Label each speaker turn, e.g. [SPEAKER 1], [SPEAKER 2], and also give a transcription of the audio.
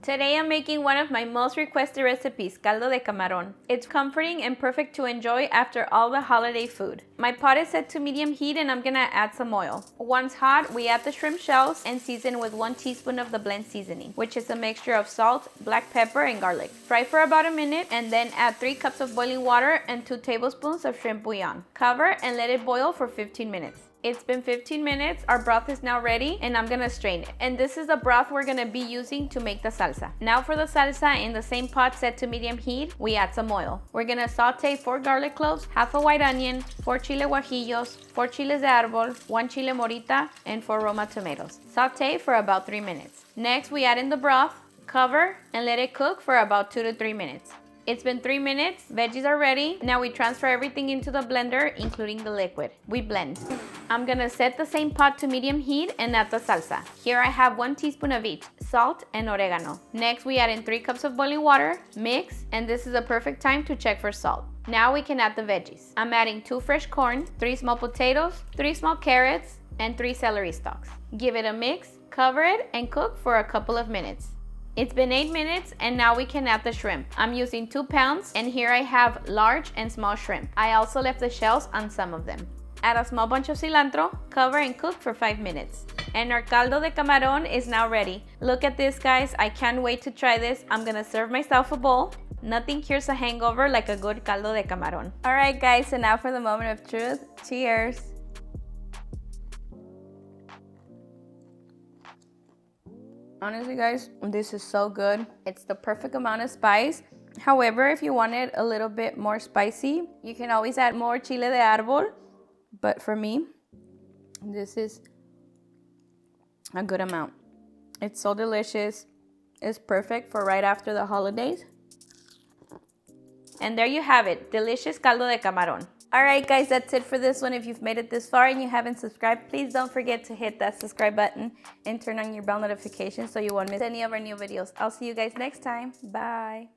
[SPEAKER 1] Today I'm making one of my most requested recipes, Caldo de Camarón. It's comforting and perfect to enjoy after all the holiday food. My pot is set to medium heat and I'm gonna add some oil. Once hot, we add the shrimp shells and season with 1 teaspoon of the blend seasoning, which is a mixture of salt, black pepper, and garlic. Fry for about a minute and then add 3 cups of boiling water and 2 tablespoons of shrimp bouillon. Cover and let it boil for 15 minutes. It's been 15 minutes, our broth is now ready, and I'm gonna strain it. And this is the broth we're gonna be using to make the salsa. Now for the salsa, in the same pot set to medium heat, we add some oil. We're gonna saute 4 garlic cloves, half a white onion, 4 chile guajillos, 4 chiles de arbol, 1 chile morita, and 4 roma tomatoes. Saute for about 3 minutes. Next, we add in the broth, cover, and let it cook for about 2 to 3 minutes. It's been 3 minutes, veggies are ready. Now we transfer everything into the blender, including the liquid. We blend. I'm gonna set the same pot to medium heat and add the salsa. Here I have 1 teaspoon of each, salt and oregano. Next we add in 3 cups of boiling water, mix, and this is a perfect time to check for salt. Now we can add the veggies. I'm adding 2 fresh corn, 3 small potatoes, 3 small carrots, and 3 celery stalks. Give it a mix, cover it, and cook for a couple of minutes. It's been 8 minutes and now we can add the shrimp. I'm using 2 pounds and here I have large and small shrimp. I also left the shells on some of them. Add a small bunch of cilantro, cover and cook for 5 minutes. And our caldo de camarón is now ready. Look at this, guys. I can't wait to try this. I'm gonna serve myself a bowl. Nothing cures a hangover like a good caldo de camarón. All right, guys, so now for the moment of truth. Cheers. Honestly, guys, this is so good. It's the perfect amount of spice. However, if you want it a little bit more spicy, you can always add more chile de arbol. But for me, this is a good amount. It's so delicious. It's perfect for right after the holidays. And there you have it, delicious caldo de camarón. All right, guys, that's it for this one. If you've made it this far and you haven't subscribed, please don't forget to hit that subscribe button and turn on your bell notifications so you won't miss any of our new videos. I'll see you guys next time. Bye.